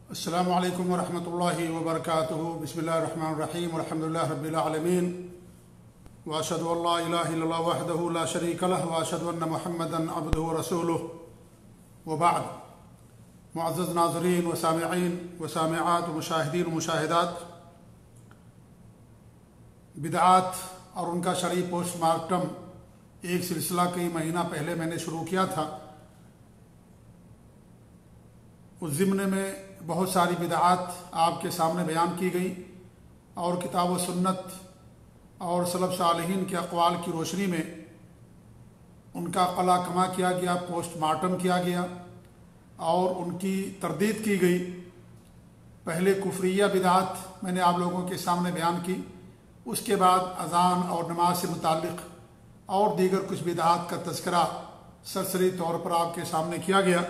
السلام علیکم ورحمۃ اللہ وبرکاتہ۔ بسم اللہ الرحمن الرحیم، الحمدللہ رب العالمین، واشہد ان لا الہ الا اللہ وحدہ لا شریک لہ، واشہد ان محمدا عبدہ ورسولہ، وبعد۔ معزز ناظرین و سامعین و سامعات و مشاہدین و مشاہدات، بدعات اور ان کا شرعی پوسٹ مارٹم ایک سلسلہ کئی مہینہ پہلے میں نے شروع کیا تھا۔ اس ضمن میں بہت ساری بدعات آپ کے سامنے بیان کی گئی اور کتاب و سنت اور سلف صالحین کے اقوال کی روشنی میں ان کا قلع کما کیا گیا، پوسٹ مارٹم کیا گیا اور ان کی تردید کی گئی۔ پہلے کفریہ بدعات میں نے آپ لوگوں کے سامنے بیان کی، اس کے بعد اذان اور نماز سے متعلق اور دیگر کچھ بدعات کا تذکرہ سرسری طور پر آپ کے سامنے کیا گیا۔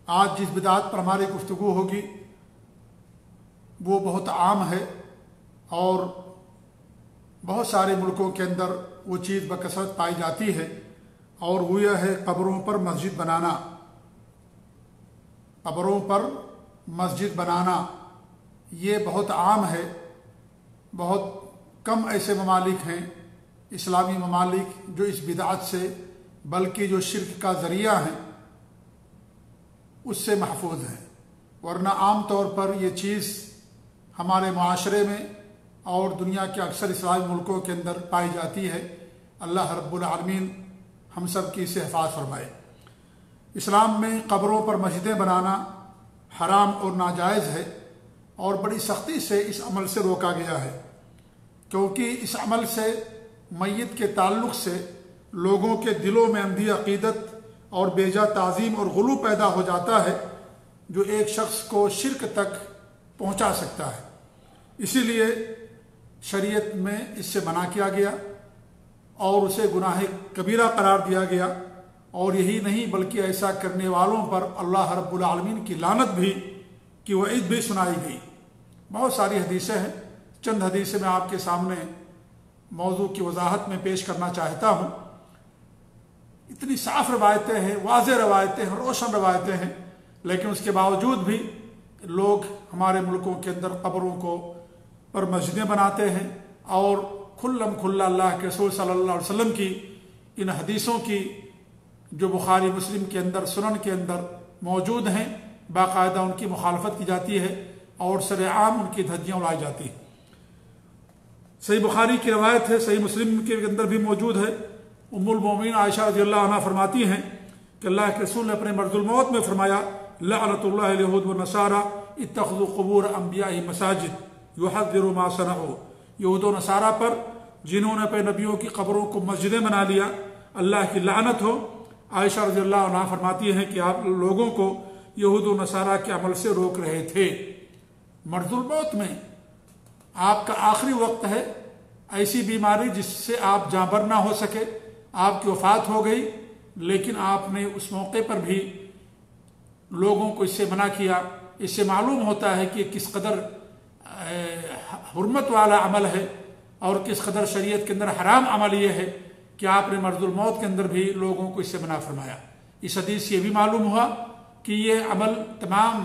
آج جس بدعات پر ہماری گفتگو ہوگی وہ بہت عام ہے اور بہت سارے ملکوں کے اندر وہ چیز بکثرت پائی جاتی ہے، اور وہ یہ ہے قبروں پر مسجد بنانا۔ قبروں پر مسجد بنانا یہ بہت عام ہے۔ بہت کم ایسے ممالک ہیں اسلامی ممالک جو اس بدعت سے بلکہ جو شرک کا ذریعہ ہیں اس سے محفوظ ہیں، ورنہ عام طور پر یہ چیز ہمارے معاشرے میں اور دنیا کے اکثر اسلامی ملکوں کے اندر پائی جاتی ہے۔ اللہ رب العالمین ہم سب کی اسے حفاظ فرمائے۔ اسلام میں قبروں پر مسجدیں بنانا حرام اور ناجائز ہے، اور بڑی سختی سے اس عمل سے روکا گیا ہے، کیونکہ اس عمل سے میت کے تعلق سے لوگوں کے دلوں میں اندھی عقیدت اور بیجا تعظیم اور غلو پیدا ہو جاتا ہے، جو ایک شخص کو شرک تک پہنچا سکتا ہے۔ اسی لیے شریعت میں اس سے منع کیا گیا اور اسے گناہ کبیرہ قرار دیا گیا، اور یہی نہیں بلکہ ایسا کرنے والوں پر اللہ رب العالمین کی لعنت بھی کی وعید بھی سنائی گئی۔ بہت ساری حدیثیں ہیں، چند حدیثیں میں آپ کے سامنے موضوع کی وضاحت میں پیش کرنا چاہتا ہوں۔ اتنی صاف روایتیں ہیں، واضح روایتیں ہیں، روشن روایتیں ہیں، لیکن اس کے باوجود بھی لوگ ہمارے ملکوں کے اندر قبروں کو پر مسجدیں بناتے ہیں، اور کھلم کھلا اللہ کے رسول صلی اللہ علیہ وسلم کی ان حدیثوں کی جو بخاری مسلم کے اندر سنن کے اندر موجود ہیں باقاعدہ ان کی مخالفت کی جاتی ہے اور سر عام ان کی دھجیاں اڑائی جاتی ہیں۔ صحیح بخاری کی روایت ہے، صحیح مسلم کے اندر بھی موجود ہے۔ ام المومنین عائشہ رضی اللہ عنہ فرماتی ہیں کہ اللہ کے رسول نے اپنے مرض الموت میں فرمایا، لعنت اللہ الیہود والنصارى اتخذوا قبور انبیاء مساجد یحذر ما صنعوا۔ یہود و نصارہ پر جنہوں نے اپنے نبیوں کی قبروں کو مسجدیں بنا لیا، اللہ کی لعنت ہو۔ عائشہ رضی اللہ عنہ فرماتی ہیں کہ آپ لوگوں کو یہود و نصارہ کے عمل سے روک رہے تھے۔ مرض الموت میں آپ کا آخری وقت ہے، ایسی بیماری جس سے آپ جاں بر نہ ہو سکے، آپ کی وفات ہو گئی، لیکن آپ نے اس موقع پر بھی لوگوں کو اس سے منع کیا۔ اس سے معلوم ہوتا ہے کہ کس قدر حرمت والا عمل ہے اور کس قدر شریعت کے اندر حرام عمل یہ ہے کہ آپ نے مرض الموت کے اندر بھی لوگوں کو اس سے منع فرمایا۔ اس حدیث سے یہ بھی معلوم ہوا کہ یہ عمل تمام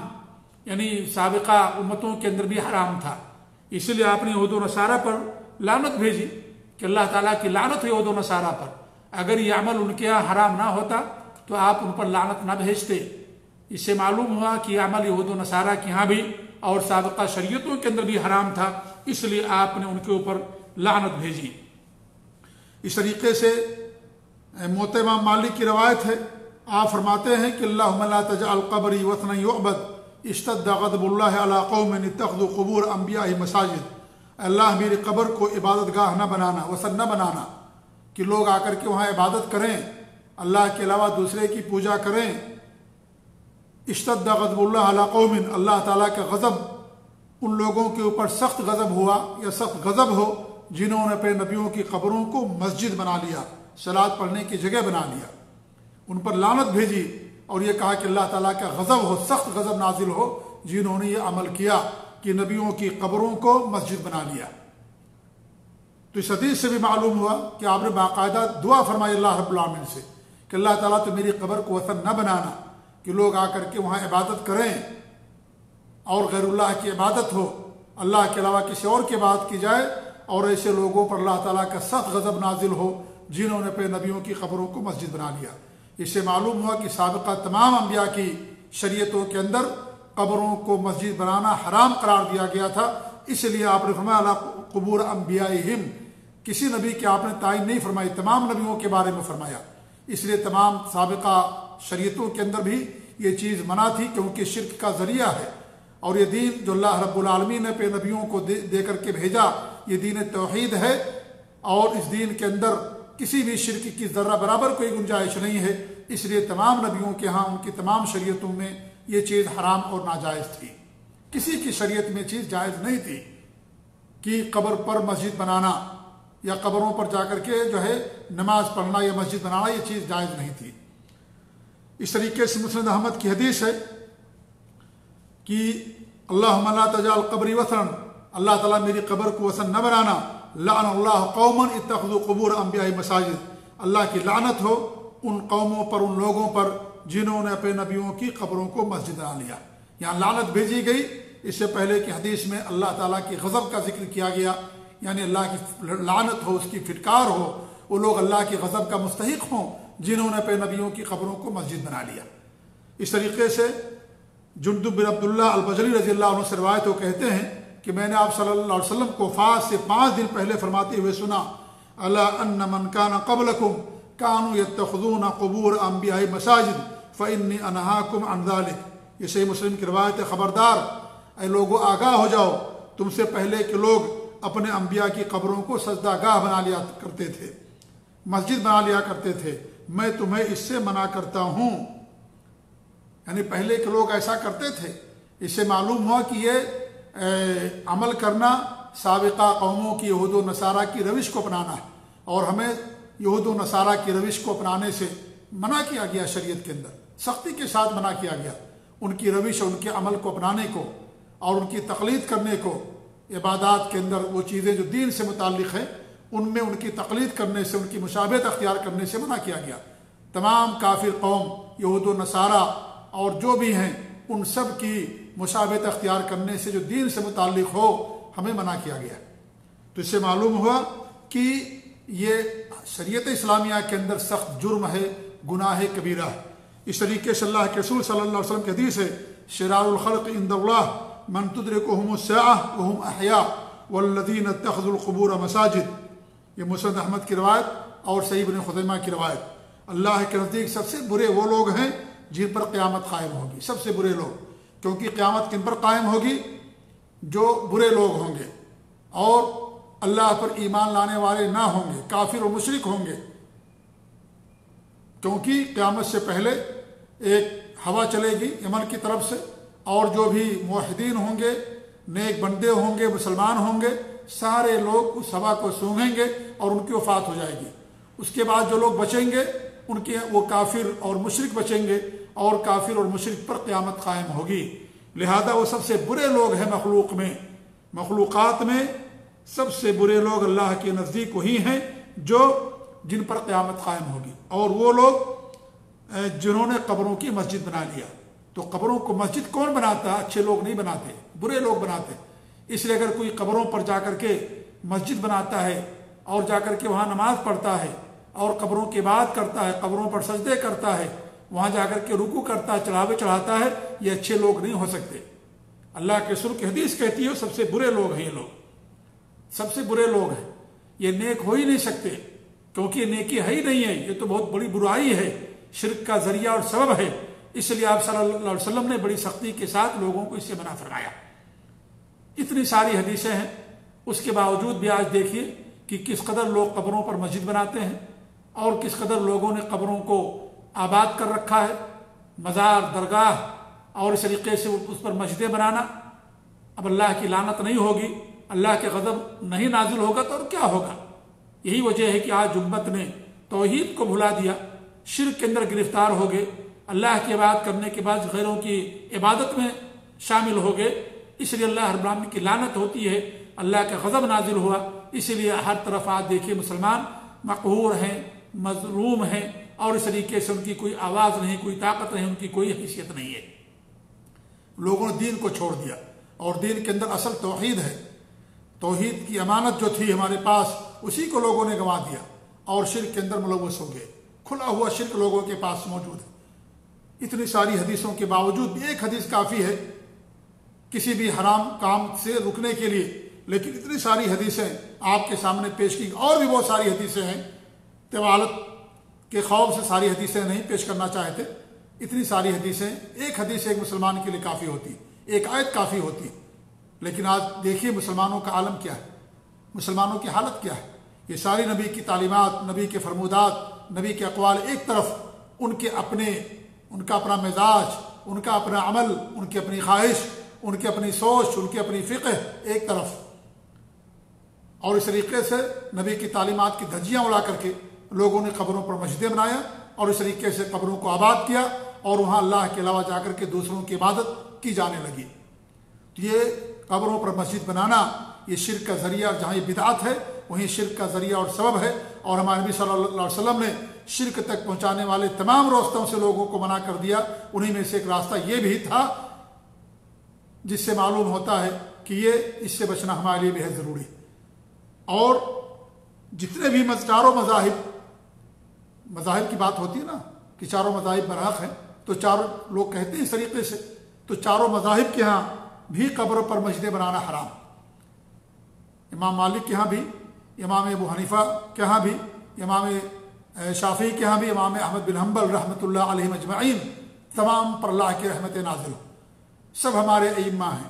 یعنی سابقہ امتوں کے اندر بھی حرام تھا، اسی لیے آپ نے یہود و نصارہ پر لعنت بھیجی کہ اللہ تعالیٰ کی لعنت ہے یہود و نصارہ پر۔ اگر یہ عمل ان کے یہاں حرام نہ ہوتا تو آپ ان پر لعنت نہ بھیجتے۔ اس سے معلوم ہوا کہ یہ عمل یہود و نصارہ کے یہاں بھی اور سابقہ شریعتوں کے اندر بھی حرام تھا، اس لیے آپ نے ان کے اوپر لعنت بھیجی۔ اس طریقے سے موطا امام مالک کی روایت ہے، آپ فرماتے ہیں کہ اللہم لا تجعل قبری وطنا یعبد اشتد غضب اللہ علی قوم اتخذوا قبور انبیاء مساجد۔ اللہ میری قبر کو عبادت گاہ نہ بنانا، وثن نہ بنانا کہ لوگ آ کر کے وہاں عبادت کریں، اللہ کے علاوہ دوسرے کی پوجا کریں۔ اشتد غضب اللہ علی قوم، اللہ تعالیٰ کا غضب ان لوگوں کے اوپر سخت غضب ہوا یا سخت غضب ہو جنہوں نے اپنے نبیوں کی قبروں کو مسجد بنا لیا، صلاۃ پڑھنے کی جگہ بنا لیا۔ ان پر لعنت بھیجی اور یہ کہا کہ اللہ تعالیٰ کا غضب ہو، سخت غضب نازل ہو جنہوں نے یہ عمل کیا کہ نبیوں کی قبروں کو مسجد بنا لیا۔ تو اس حدیث سے بھی معلوم ہوا کہ آپ نے باقاعدہ دعا فرمائی اللہ رب العالمین سے کہ اللہ تعالیٰ تو میری قبر کو وطن نہ بنانا کہ لوگ آ کر کے وہاں عبادت کریں، اور غیر اللہ کی عبادت ہو، اللہ کے علاوہ کسی اور کی عبادت کی جائے، اور ایسے لوگوں پر اللہ تعالیٰ کا سخت غضب نازل ہو جنہوں نے اپنے نبیوں کی قبروں کو مسجد بنا لیا۔ اس سے معلوم ہوا کہ سابقہ تمام انبیاء کی شریعتوں کے اندر قبروں کو مسجد بنانا حرام قرار دیا گیا تھا، اس لیے آپ نے فرمایا علی قبور انبیائہم، کسی نبی کی آپ نے تعین نہیں فرمائی، تمام نبیوں کے بارے میں فرمایا۔ اس لیے تمام سابقہ شریعتوں کے اندر بھی یہ چیز منع تھی، کیونکہ شرک کا ذریعہ ہے، اور یہ دین جو اللہ رب العالمین نے اپنے نبیوں کو دے کر کے بھیجا، یہ دین توحید ہے، اور اس دین کے اندر کسی بھی شرک کی ذرہ برابر کوئی گنجائش نہیں ہے۔ اس لیے تمام نبیوں کے ہاں ان کی تمام شریعتوں میں یہ چیز حرام اور ناجائز تھی۔ کسی کی شریعت میں چیز جائز نہیں تھی کہ قبر پر مسجد بنانا یا قبروں پر جا کر کے جو ہے نماز پڑھنا یا مسجد بنانا، یہ چیز جائز نہیں تھی۔ اس طریقے سے مسند احمد کی حدیث ہے کہ اللہم لا تجعل قبری وثنا، اللہ تعالیٰ میری قبر کو وثن نہ بنانا، لعن اللہ قوما اتخذوا قبور انبیاء مساجد، اللہ کی لعنت ہو ان قوموں پر، ان لوگوں پر جنہوں نے اپنے نبیوں کی قبروں کو مسجد بنا لیا۔ یہاں لعنت بھیجی گئی، اس سے پہلے کی حدیث میں اللہ تعالیٰ کی غضب کا ذکر کیا گیا، یعنی اللہ کی لعنت ہو، اس کی پھٹکار ہو، وہ لوگ اللہ کی غضب کا مستحق ہوں جنہوں نے اپنے نبیوں کی قبروں کو مسجد بنا لیا۔ اس طریقے سے جندب بن عبداللہ البجلی رضی اللہ عنہ سے روایت ہو، کہتے ہیں کہ میں نے آپ صلی اللہ علیہ وسلم کو وفات سے 5 دن پہلے فرماتے ہوئے سنا، الا ان من کان قبلکم کانوا یتخذون قبور انبیاء مساجد فانی انہاکم عن ذلک۔ یہ صحیح مسلم کی روایت ہے، خبردار اے لوگوں آگاہ ہو جاؤ، تم سے پہلے کے لوگ اپنے انبیاء کی قبروں کو سجدہ گاہ بنا لیا کرتے تھے، مسجد بنا لیا کرتے تھے، میں تمہیں اس سے منع کرتا ہوں۔ یعنی پہلے کے لوگ ایسا کرتے تھے۔ اس سے معلوم ہوا کہ یہ عمل کرنا سابقہ قوموں کی یہود و نصارہ کی روش کو اپنانا ہے، اور ہمیں یہود و نصارہ کی روش کو اپنانے سے منع کیا گیا، شریعت کے اندر سختی کے ساتھ منع کیا گیا، ان کی روش اور ان کے عمل کو اپنانے کو اور ان کی تقلید کرنے کو۔ عبادات کے اندر وہ چیزیں جو دین سے متعلق ہیں ان میں ان کی تقلید کرنے سے، ان کی مشابہت اختیار کرنے سے منع کیا گیا۔ تمام کافر قوم، یہود و نصارہ اور جو بھی ہیں، ان سب کی مشابہت اختیار کرنے سے جو دین سے متعلق ہو ہمیں منع کیا گیا۔ تو اس سے معلوم ہوا کہ یہ شریعت اسلامیہ کے اندر سخت جرم ہے، گناہ کبیرہ ہے۔ اس طریقے سے اللہ کے رسول صلی اللہ علیہ وسلم کی حدیث ہے، شرار الخلق عند اللہ من تدرکہم الساعۃ وہم احیاء والذین اتخذوا القبور مساجد۔ یہ مسند احمد کی روایت اور صحیح ابن خزیمہ کی روایت۔ اللہ کے نزدیک سب سے برے وہ لوگ ہیں جن پر قیامت قائم ہوگی، سب سے برے لوگ، کیونکہ قیامت کن پر قائم ہوگی؟ جو برے لوگ ہوں گے اور اللہ پر ایمان لانے والے نہ ہوں گے، کافر اور مشرک ہوں گے، کیونکہ قیامت سے پہلے ایک ہوا چلے گی یمن کی طرف سے، اور جو بھی موحدین ہوں گے، نیک بندے ہوں گے، مسلمان ہوں گے، سارے لوگ اس ہوا کو سونگھیں گے اور ان کی وفات ہو جائے گی۔ اس کے بعد جو لوگ بچیں گے ان کے وہ کافر اور مشرک بچیں گے، اور کافر اور مشرک پر قیامت قائم ہوگی۔ لہذا وہ سب سے برے لوگ ہیں مخلوقات میں سب سے برے لوگ اللہ کے نزدیک وہی ہیں جن پر قیامت قائم ہوگی، اور وہ لوگ جنہوں نے قبروں کی مسجد بنا لیا۔ تو قبروں کو مسجد کون بناتا ہے؟ اچھے لوگ نہیں بناتے، برے لوگ بناتے۔ اس لیے اگر کوئی قبروں پر جا کر کے مسجد بناتا ہے اور جا کر کے وہاں نماز پڑھتا ہے اور قبروں کی بات کرتا ہے، قبروں پر سجدے کرتا ہے، وہاں جا کر کے رکوع کرتا ہے، چڑھاوے چڑھاتا ہے، یہ اچھے لوگ نہیں ہو سکتے۔ اللہ کے رسول کی حدیث کہتی ہے سب سے برے لوگ ہیں، یہ لوگ سب سے برے لوگ ہیں، یہ نیک ہو ہی نہیں سکتے، کیونکہ یہ نیکی ہے ہی نہیں ہے، یہ تو بہت بڑی برائی ہے، شرک کا ذریعہ اور سبب ہے۔ اس لیے آپ صلی اللہ علیہ وسلم نے بڑی سختی کے ساتھ لوگوں کو اس سے منع فرمایا۔ اتنی ساری حدیثیں ہیں، اس کے باوجود بھی آج دیکھیے کہ کس قدر لوگ قبروں پر مسجد بناتے ہیں، اور کس قدر لوگوں نے قبروں کو آباد کر رکھا ہے، مزار، درگاہ، اور اس طریقے سے اس پر مسجدیں بنانا۔ اب اللہ کی لعنت نہیں ہوگی، اللہ کے غضب نہیں نازل ہوگا تو اور کیا ہوگا؟ یہی وجہ ہے کہ آج امت نے توحید کو بھلا دیا، شرک کے اندر گرفتار ہو گئے، اللہ کی عبادت کرنے کے بعد غیروں کی عبادت میں شامل ہو گئے۔ اس لیے اللہ رب العالمین کی لعنت ہوتی ہے، اللہ کا غضب نازل ہوا۔ اسی لیے ہر طرف آج دیکھیے مسلمان مقہور ہیں، مظلوم ہیں، اور اس طریقے سے ان کی کوئی آواز نہیں، کوئی طاقت نہیں، ان کی کوئی حیثیت نہیں ہے۔ لوگوں نے دین کو چھوڑ دیا، اور دین کے اندر اصل توحید ہے، توحید کی امانت جو تھی ہمارے پاس اسی کو لوگوں نے گنوا دیا اور شرک کے اندر ملوث ہو گئے۔ کھلا ہوا شرک لوگوں کے پاس موجود ہے۔ اتنی ساری حدیثوں کے باوجود بھی ایک حدیث کافی ہے کسی بھی حرام کام سے رکنے کے لیے، لیکن اتنی ساری حدیثیں آپ کے سامنے پیش کی، اور بھی بہت ساری حدیثیں ہیں، طوالت کے خوف سے ساری حدیثیں نہیں پیش کرنا چاہتے۔ اتنی ساری حدیثیں، ایک حدیث ایک مسلمان کے لیے کافی ہوتی، ایک آیت کافی ہوتی، لیکن آج دیکھیے مسلمانوں کا عالم کیا ہے، مسلمانوں کی حالت کیا ہے۔ یہ ساری نبی کی تعلیمات، نبی کے فرمودات، نبی کے اقوال ایک طرف، ان کا اپنا مزاج، ان کا اپنا عمل، ان کی اپنی خواہش، ان کی اپنی سوچ، ان کی اپنی فقہ ایک طرف، اور اس طریقے سے نبی کی تعلیمات کی دھجیاں اڑا کر کے لوگوں نے قبروں پر مسجدیں بنایا، اور اس طریقے سے قبروں کو آباد کیا، اور وہاں اللہ کے علاوہ جا کر کے دوسروں کی عبادت کی جانے لگی۔ تو یہ قبروں پر مسجد بنانا یہ شرک کا ذریعہ، جہاں یہ بدعت ہے وہیں شرک کا ذریعہ اور سبب ہے، اور ہمارے نبی صلی اللہ علیہ وسلم نے شرک تک پہنچانے والے تمام راستوں سے لوگوں کو منع کر دیا۔ انہی میں سے ایک راستہ یہ بھی تھا، جس سے معلوم ہوتا ہے کہ یہ اس سے بچنا ہمارے لیے بہت ضروری ہے۔ اور جتنے بھی چاروں مذاہب کی بات ہوتی ہے نا کہ چاروں مذاہب برحق ہیں، تو چاروں لوگ کہتے ہیں اس طریقے سے، تو چاروں مذاہب کے ہاں بھی قبر پر مسجدیں بنانا حرام۔ امام مالک کے ہاں بھی، امام ابو حنیفہ کے ہاں بھی، امام شافعی کے ہاں بھی، امام احمد بن حنبل رحمۃ اللہ علیہ مجمعین، تمام پر اللہ کی رحمت نازل ہو۔ سب ہمارے ائمہ ہیں،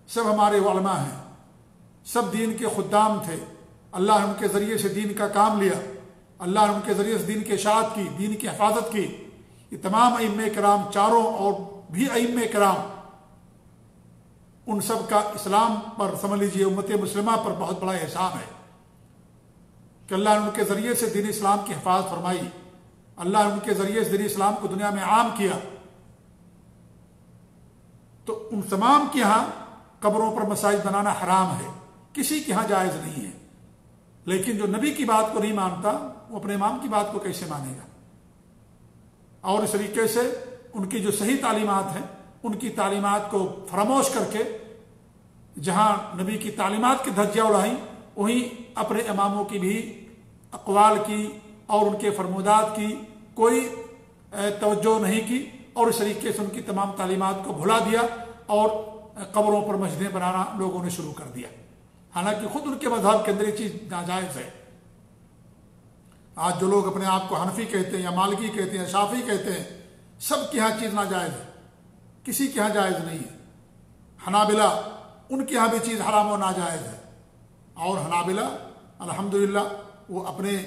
سب ہمارے علماء ہیں، سب دین کے خدام تھے، اللہ نے ان کے ذریعے سے دین کا کام لیا، اللہ نے ان کے ذریعے سے دین کی اشاعت کی، دین کی حفاظت کی۔ یہ تمام ائمہ کرام، چاروں اور بھی ائمہ کرام، ان سب کا اسلام پر، سمجھ لیجیے امت مسلمہ پر بہت بڑا احسان ہے کہ اللہ نے ان کے ذریعے سے دین اسلام کی حفاظت فرمائی، اللہ نے ان کے ذریعے سے دین اسلام کو دنیا میں عام کیا۔ تو ان تمام کے ہاں قبروں پر مساجد بنانا حرام ہے، کسی کے ہاں جائز نہیں ہے۔ لیکن جو نبی کی بات کو نہیں مانتا وہ اپنے امام کی بات کو کیسے مانے گا؟ اور اس طریقے سے ان کی جو صحیح تعلیمات ہیں، ان کی تعلیمات کو فراموش کر کے جہاں نبی کی تعلیمات کی دھجیاں اڑائیں، وہیں اپنے اماموں کی بھی اقوال کی اور ان کے فرمودات کی کوئی توجہ نہیں کی، اور اس طریقے سے ان کی تمام تعلیمات کو بھلا دیا، اور قبروں پر مسجدیں بنانا لوگوں نے شروع کر دیا، حالانکہ خود ان کے مذہب کے اندر یہ چیز ناجائز ہے۔ آج جو لوگ اپنے آپ کو حنفی کہتے ہیں یا مالکی کہتے ہیں، شافعی کہتے ہیں، سب کے ہاں چیز ناجائز ہے، کسی کے ہاں جائز نہیں ہے۔ حنابلہ، ان کے ہاں بھی چیز حرام و ناجائز ہے، اور حنابلہ الحمدللہ وہ اپنے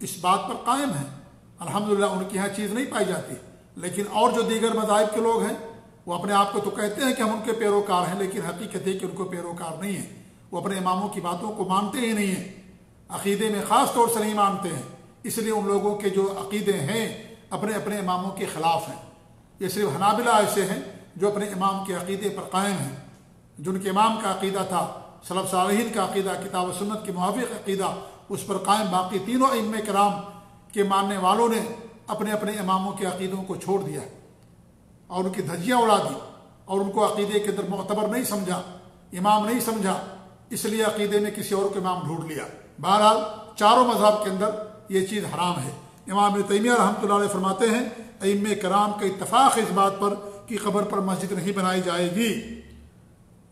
اس بات پر قائم ہیں، الحمدللہ ان کے ہاں چیز نہیں پائی جاتی۔ لیکن اور جو دیگر مذاہب کے لوگ ہیں وہ اپنے آپ کو تو کہتے ہیں کہ ہم ان کے پیروکار ہیں، لیکن حقیقت ہے کہ ان کو پیروکار نہیں ہیں، وہ اپنے اماموں کی باتوں کو مانتے ہی نہیں ہیں، عقیدے میں خاص طور سے نہیں مانتے ہیں۔ اس لیے ان لوگوں کے جو عقیدے ہیں اپنے اپنے اماموں کے خلاف ہیں۔ یہ صرف حنابلہ ایسے ہیں جو اپنے امام کے عقیدے پر قائم ہیں، جن کے امام کا عقیدہ تھا سلف صالحین کا عقیدہ، کتاب و سنت کے موافق عقیدہ، اس پر قائم۔ باقی تینوں ائمہ کرام کے ماننے والوں نے اپنے اپنے اماموں کے عقیدوں کو چھوڑ دیا اور ان کی دھجیاں اڑا دی، اور ان کو عقیدے کے اندر معتبر نہیں سمجھا، امام نہیں سمجھا، اس لیے عقیدے میں کسی اور کو امام ڈھونڈ لیا۔ بہرحال چاروں مذہب کے اندر یہ چیز حرام ہے۔ امام ابن تیمیہ رحمۃ اللہ علیہ فرماتے ہیں، ائمہ کرام کا اتفاق اس بات پر کہ قبر پر مسجد نہیں بنائی جائے گی۔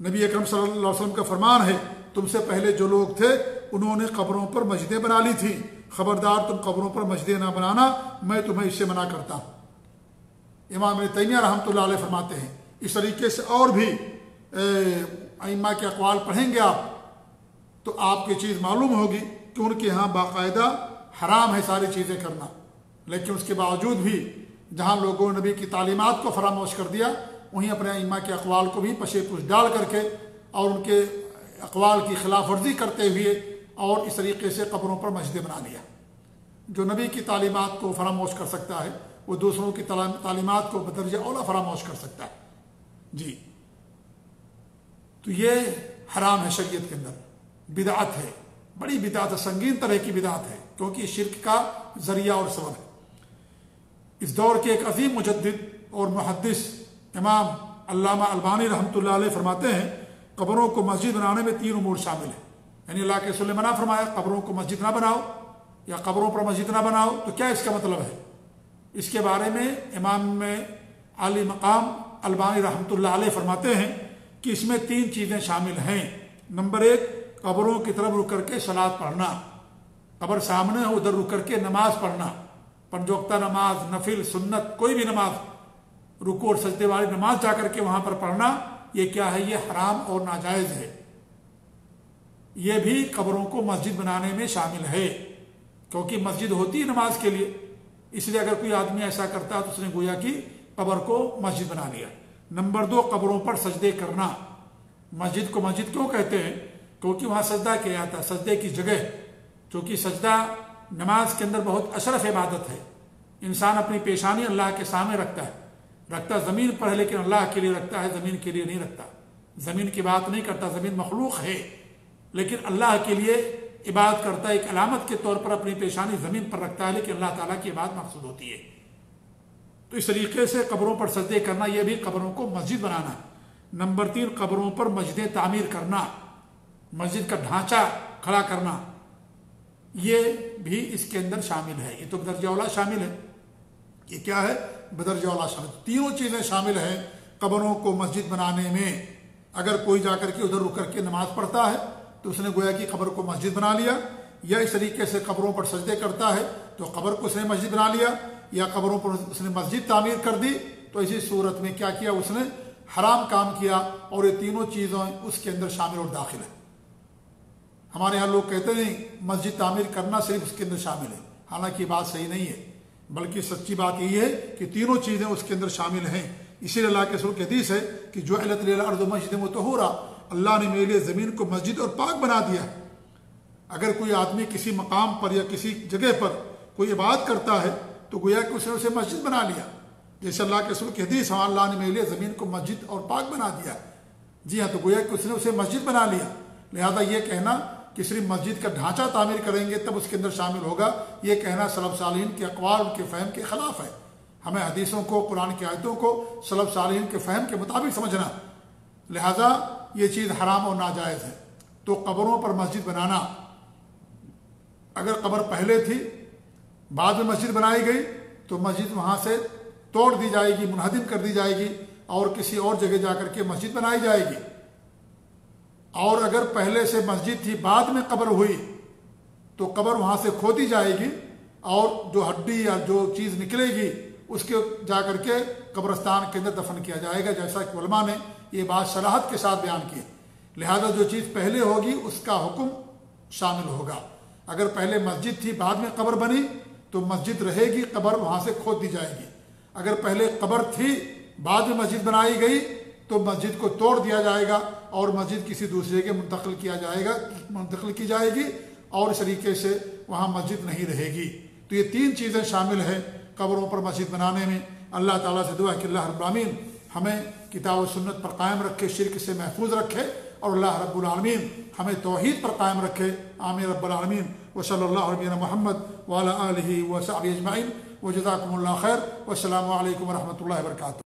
نبی اکرم صلی اللہ علیہ وسلم کا فرمان ہے، تم سے پہلے جو لوگ تھے انہوں نے قبروں پر مسجدیں بنا لی تھیں، خبردار تم قبروں پر مسجدیں نہ بنانا، میں تمہیں اس سے منع کرتا ہوں۔ امام ابن تیمیہ رحمۃ اللہ علیہ فرماتے ہیں۔ اس طریقے سے اور بھی ائمہ کے اقوال پڑھیں گے آپ تو آپ کی چیز معلوم ہوگی کہ ان کے ہاں باقاعدہ حرام ہے ساری چیزیں کرنا، لیکن اس کے باوجود بھی جہاں لوگوں نے نبی کی تعلیمات کو فراموش کر دیا، وہیں اپنے ائمہ کے اقوال کو بھی پشے پوش ڈال کر کے اور ان کے اقوال کی خلاف ورزی کرتے ہوئے اور اس طریقے سے قبروں پر مسجدیں بنا لیا۔ جو نبی کی تعلیمات کو فراموش کر سکتا ہے وہ دوسروں کی تعلیمات کو بدرجہ اولا فراموش کر سکتا ہے۔ جی، تو یہ حرام ہے شریعت کے اندر، بدعت ہے، بڑی بدعت ہے، سنگین طرح کی بدعت ہے، کیونکہ شرک کا ذریعہ اور سبب ہے۔ اس دور کے ایک عظیم مجدد اور محدث امام علامہ البانی رحمۃ اللہ علیہ فرماتے ہیں قبروں کو مسجد بنانے میں 3 امور شامل ہیں. یعنی اللہ کے رسول نے منع فرمایا قبروں کو مسجد نہ بناؤ یا قبروں پر مسجد نہ بناؤ، تو کیا اس کا مطلب ہے؟ اس کے بارے میں امام عالی مقام البانی رحمۃ اللہ علیہ فرماتے ہیں کہ اس میں 3 چیزیں شامل ہیں. نمبر 1، قبروں کی طرف رک کر کے صلاۃ پڑھنا، قبر سامنے ہو ادھر رک کر کے نماز پڑھنا، 5 وقتہ نماز، نفل، سنت، کوئی بھی نماز، رکوع اور سجدے والی نماز جا کر کے وہاں پر پڑھنا، یہ کیا ہے؟ یہ حرام اور ناجائز ہے. یہ بھی قبروں کو مسجد بنانے میں شامل ہے، کیونکہ مسجد ہوتی ہے نماز کے لیے، اس لیے اگر کوئی آدمی ایسا کرتا ہے تو اس نے گویا کہ قبر کو مسجد بنا لیا. نمبر 2، قبروں پر سجدے کرنا. مسجد کو مسجد کیوں کہتے ہیں؟ کیونکہ وہاں سجدہ کیا جاتا ہے، سجدے کی جگہ، چونکہ سجدہ نماز کے اندر بہت اشرف عبادت ہے. انسان اپنی پیشانی اللہ کے سامنے رکھتا زمین پر ہے، لیکن اللہ کے لیے رکھتا ہے، زمین کے لیے نہیں رکھتا. زمین کی بات نہیں کرتا، زمین مخلوق ہے، لیکن اللہ کے لیے عبادت کرتا ہے. ایک علامت کے طور پر اپنی پیشانی زمین پر رکھتا ہے، لیکن اللہ تعالیٰ کی عبادت مقصود ہوتی ہے. تو اس طریقے سے قبروں پر سجدے کرنا، یہ بھی قبروں کو مسجد بنانا. نمبر 3، قبروں پر مسجدیں تعمیر کرنا، مسجد کا ڈھانچہ کھڑا کرنا، یہ بھی اس کے اندر شامل ہے. یہ تو بدرجہ اولا شامل ہے. یہ کیا ہے؟ بدرجہ اولا شامل. تینوں چیزیں شامل ہیں قبروں کو مسجد بنانے میں. اگر کوئی جا کر کے ادھر رک کر کے نماز پڑھتا ہے تو اس نے گویا کہ قبر کو مسجد بنا لیا، یا اس طریقے سے قبروں پر سجدے کرتا ہے تو قبر کو اس نے مسجد بنا لیا، یا قبروں پر اس نے مسجد تعمیر کر دی، تو اسی صورت میں کیا کیا؟ اس نے حرام کام کیا. اور یہ تینوں چیزیں اس کے اندر شامل اور داخل ہیں. ہمارے یہاں لوگ کہتے ہیں مسجد تعمیر کرنا صرف اس کے اندر شامل ہے، حالانکہ یہ بات صحیح نہیں ہے، بلکہ سچی بات یہ ہے کہ تینوں چیزیں اس کے اندر شامل ہیں. اسی لیے اللہ کے رسول کی حدیث ہے کہ جعلت لي الارض مسجدا وطہورا، اللہ نے میرے لیے زمین کو مسجد اور پاک بنا دیا. اگر کوئی آدمی کسی مقام پر یا کسی جگہ پر کوئی عبادت کرتا ہے تو گویا کہ اس نے اسے مسجد بنا لیا. جیسے اللہ کے رسول کی حدیث ہے اللہ نے میرے لیے زمین کو مسجد اور پاک بنا دیا. جی ہاں، تو گویا کہ اس نے اسے مسجد بنا لیا. لہذا یہ کہنا کہ صرف مسجد کا ڈھانچہ تعمیر کریں گے تب اس کے اندر شامل ہوگا، یہ کہنا سلف صالحین کے اقوال، ان کے فہم کے خلاف ہے. ہمیں حدیثوں کو، قرآن کی آیتوں کو سلف صالحین کے فہم کے مطابق سمجھنا. لہذا یہ چیز حرام اور ناجائز ہے. تو قبروں پر مسجد بنانا، اگر قبر پہلے تھی بعد میں مسجد بنائی گئی تو مسجد وہاں سے توڑ دی جائے گی، منہدم کر دی جائے گی اور کسی اور جگہ جا کر کے مسجد بنائی جائے گی. اور اگر پہلے سے مسجد تھی بعد میں قبر ہوئی تو قبر وہاں سے کھودی جائے گی اور جو ہڈی یا جو چیز نکلے گی اس کے جا کر کے قبرستان کے اندر دفن کیا جائے گا، جیسا کہ علماء نے یہ بات صراحت کے ساتھ بیان کی. لہذا جو چیز پہلے ہوگی اس کا حکم شامل ہوگا. اگر پہلے مسجد تھی بعد میں قبر بنی تو مسجد رہے گی، قبر وہاں سے کھود دی جائے گی. اگر پہلے قبر تھی بعد میں مسجد بنائی گئی تو مسجد کو توڑ دیا جائے گا اور مسجد کسی دوسرے کے منتقل کی جائے گی اور اس طریقے سے وہاں مسجد نہیں رہے گی. تو یہ 3 چیزیں شامل ہیں قبروں پر مسجد بنانے میں. اللہ تعالیٰ سے دعا ہے کہ اللہ رب العالمین ہمیں کتاب و سنت پر قائم رکھے، شرک سے محفوظ رکھے، اور اللہ رب العالمین ہمیں توحید پر قائم رکھے. آمین رب العالمین. وصلی اللہ علیہ محمد وعلی آلہ وصحبہ اجمعین. وجزاکم اللہ خیر. والسلام علیکم ورحمۃ اللہ وبرکاتہ.